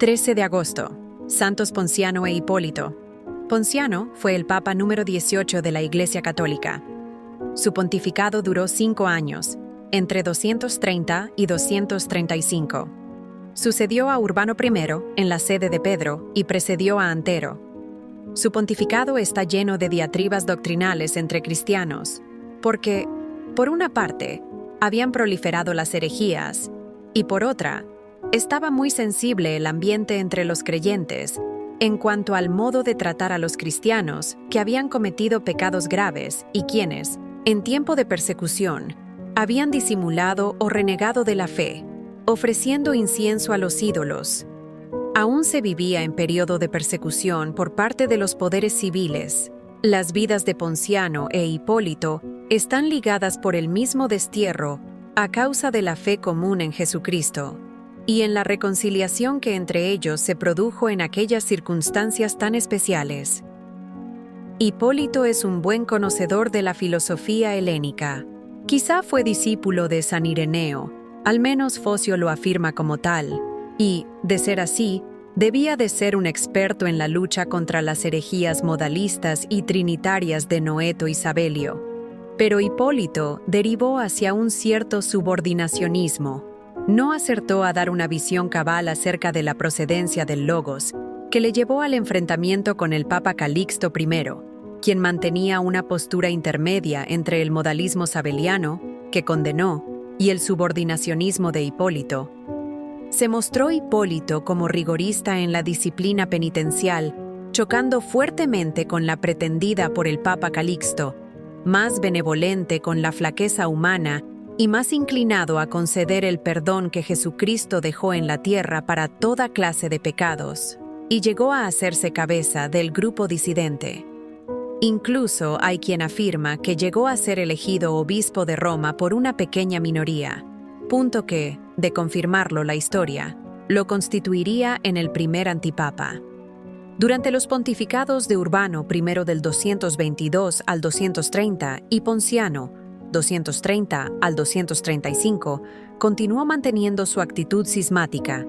13 de agosto. Santos Ponciano e Hipólito. Ponciano fue el Papa número 18 de la Iglesia Católica. Su pontificado duró 5 años, entre 230 y 235. Sucedió a Urbano I en la sede de Pedro y precedió a Antero. Su pontificado está lleno de diatribas doctrinales entre cristianos, porque, por una parte, habían proliferado las herejías, y por otra, estaba muy sensible el ambiente entre los creyentes en cuanto al modo de tratar a los cristianos que habían cometido pecados graves y quienes, en tiempo de persecución, habían disimulado o renegado de la fe, ofreciendo incienso a los ídolos. Aún se vivía en periodo de persecución por parte de los poderes civiles. Las vidas de Ponciano e Hipólito están ligadas por el mismo destierro a causa de la fe común en Jesucristo y en la reconciliación que entre ellos se produjo en aquellas circunstancias tan especiales. Hipólito es un buen conocedor de la filosofía helénica. Quizá fue discípulo de San Ireneo, al menos Focio lo afirma como tal, y, de ser así, debía de ser un experto en la lucha contra las herejías modalistas y trinitarias de Noeto y Sabelio. Pero Hipólito derivó hacia un cierto subordinacionismo. No acertó a dar una visión cabal acerca de la procedencia del Logos, que le llevó al enfrentamiento con el Papa Calixto I, quien mantenía una postura intermedia entre el modalismo sabeliano, que condenó, y el subordinacionismo de Hipólito. Se mostró Hipólito como rigorista en la disciplina penitencial, chocando fuertemente con la pretendida por el Papa Calixto, más benevolente con la flaqueza humana y más inclinado a conceder el perdón que Jesucristo dejó en la tierra para toda clase de pecados, y llegó a hacerse cabeza del grupo disidente. Incluso hay quien afirma que llegó a ser elegido obispo de Roma por una pequeña minoría, punto que, de confirmarlo la historia, lo constituiría en el primer antipapa. Durante los pontificados de Urbano I del 222 al 230 y Ponciano, 230 al 235, continuó manteniendo su actitud cismática.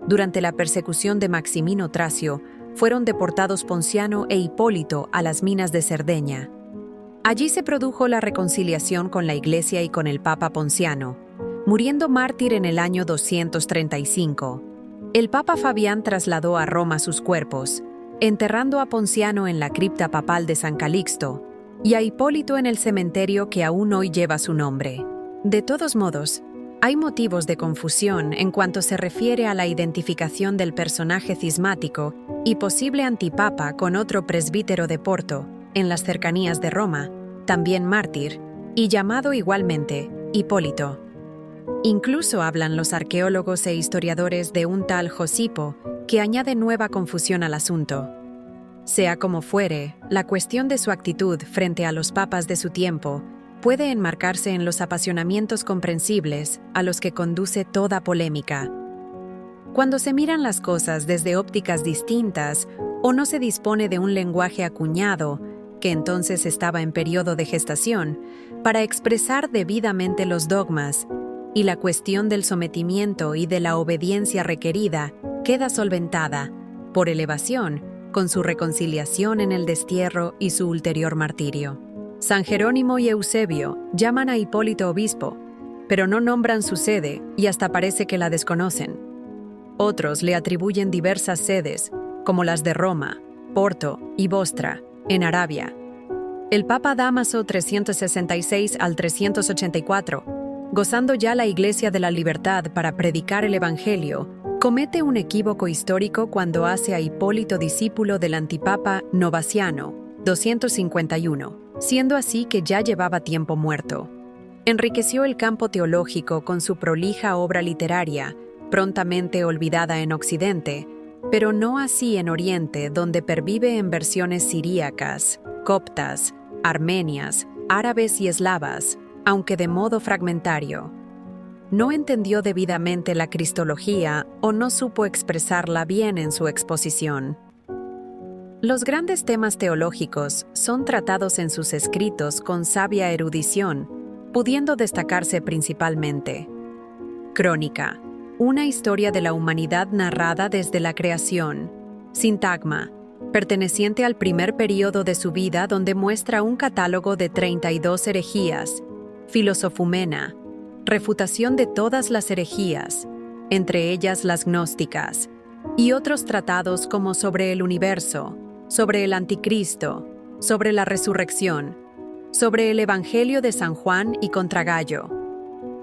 Durante la persecución de Maximino Tracio, fueron deportados Ponciano e Hipólito a las minas de Cerdeña. Allí se produjo la reconciliación con la Iglesia y con el Papa Ponciano, muriendo mártir en el año 235. El Papa Fabián trasladó a Roma sus cuerpos, enterrando a Ponciano en la cripta papal de San Calixto y a Hipólito en el cementerio que aún hoy lleva su nombre. De todos modos, hay motivos de confusión en cuanto se refiere a la identificación del personaje cismático y posible antipapa con otro presbítero de Porto, en las cercanías de Roma, también mártir, y llamado igualmente Hipólito. Incluso hablan los arqueólogos e historiadores de un tal Josipo, que añade nueva confusión al asunto. Sea como fuere, la cuestión de su actitud frente a los papas de su tiempo puede enmarcarse en los apasionamientos comprensibles a los que conduce toda polémica. Cuando se miran las cosas desde ópticas distintas o no se dispone de un lenguaje acuñado, que entonces estaba en periodo de gestación, para expresar debidamente los dogmas, y la cuestión del sometimiento y de la obediencia requerida queda solventada, por elevación, con su reconciliación en el destierro y su ulterior martirio. San Jerónimo y Eusebio llaman a Hipólito obispo, pero no nombran su sede y hasta parece que la desconocen. Otros le atribuyen diversas sedes, como las de Roma, Porto y Bostra, en Arabia. El Papa Dámaso 366 al 384, gozando ya la Iglesia de la libertad para predicar el Evangelio, comete un equívoco histórico cuando hace a Hipólito discípulo del antipapa Novaciano, 251, siendo así que ya llevaba tiempo muerto. Enriqueció el campo teológico con su prolija obra literaria, prontamente olvidada en Occidente, pero no así en Oriente, donde pervive en versiones siríacas, coptas, armenias, árabes y eslavas, aunque de modo fragmentario. No entendió debidamente la cristología o no supo expresarla bien en su exposición. Los grandes temas teológicos son tratados en sus escritos con sabia erudición, pudiendo destacarse principalmente: Crónica, una historia de la humanidad narrada desde la creación. Sintagma, perteneciente al primer período de su vida, donde muestra un catálogo de 32 herejías. Filosofumena, refutación de todas las herejías, entre ellas las gnósticas, y otros tratados como sobre el universo, sobre el anticristo, sobre la resurrección, sobre el Evangelio de San Juan y contra Gallo.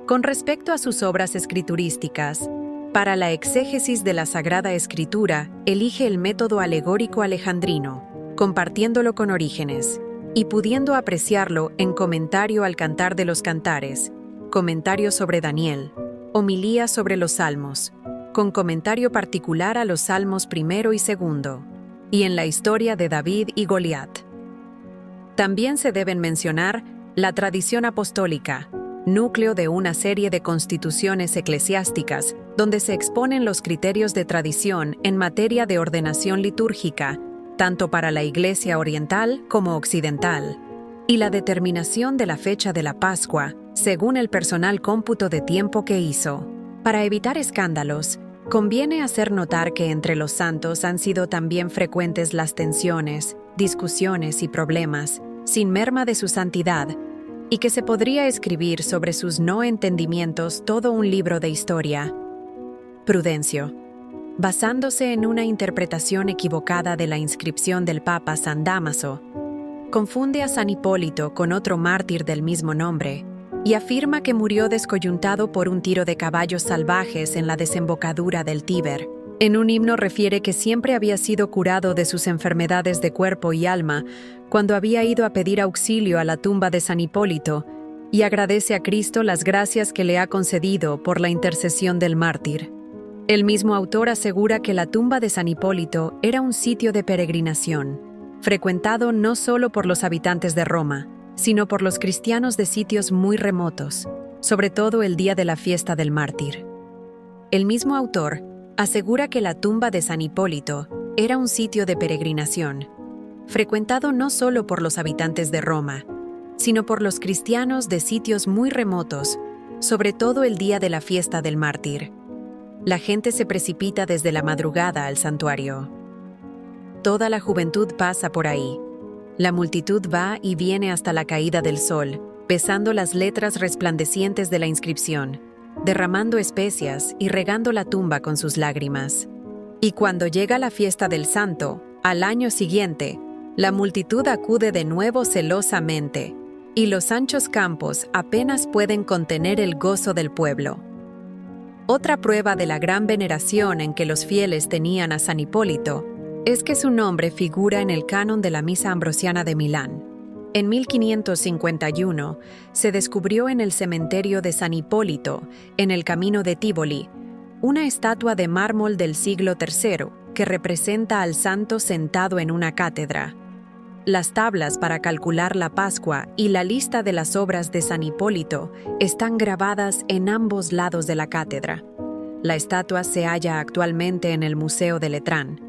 Con respecto a sus obras escriturísticas, para la exégesis de la Sagrada Escritura, elige el método alegórico alejandrino, compartiéndolo con Orígenes, y pudiendo apreciarlo en Comentario al Cantar de los Cantares, Comentario sobre Daniel, Homilía sobre los Salmos, con comentario particular a los Salmos primero y segundo, y en la historia de David y Goliat. También se deben mencionar la tradición apostólica, núcleo de una serie de constituciones eclesiásticas, donde se exponen los criterios de tradición en materia de ordenación litúrgica, tanto para la Iglesia oriental como occidental, y la determinación de la fecha de la Pascua, según el personal cómputo de tiempo que hizo. Para evitar escándalos, conviene hacer notar que entre los santos han sido también frecuentes las tensiones, discusiones y problemas, sin merma de su santidad, y que se podría escribir sobre sus no entendimientos todo un libro de historia. Prudencio, basándose en una interpretación equivocada de la inscripción del Papa San Dámaso, confunde a San Hipólito con otro mártir del mismo nombre, y afirma que murió descoyuntado por un tiro de caballos salvajes en la desembocadura del Tíber. En un himno refiere que siempre había sido curado de sus enfermedades de cuerpo y alma cuando había ido a pedir auxilio a la tumba de San Hipólito, y agradece a Cristo las gracias que le ha concedido por la intercesión del mártir. El mismo autor asegura que la tumba de San Hipólito era un sitio de peregrinación, frecuentado no solo por los habitantes de Roma, sino por los cristianos de sitios muy remotos, sobre todo el día de la fiesta del mártir. El mismo autor asegura que la tumba de San Hipólito era un sitio de peregrinación, frecuentado no solo por los habitantes de Roma, sino por los cristianos de sitios muy remotos, sobre todo el día de la fiesta del mártir. La gente se precipita desde la madrugada al santuario. Toda la juventud pasa por ahí. La multitud va y viene hasta la caída del sol, besando las letras resplandecientes de la inscripción, derramando especias y regando la tumba con sus lágrimas. Y cuando llega la fiesta del santo, al año siguiente, la multitud acude de nuevo celosamente, y los anchos campos apenas pueden contener el gozo del pueblo. Otra prueba de la gran veneración en que los fieles tenían a San Hipólito es que su nombre figura en el canon de la Misa Ambrosiana de Milán. En 1551 se descubrió en el cementerio de San Hipólito, en el camino de Tívoli, una estatua de mármol del siglo III que representa al santo sentado en una cátedra. Las tablas para calcular la Pascua y la lista de las obras de San Hipólito están grabadas en ambos lados de la cátedra. La estatua se halla actualmente en el Museo de Letrán.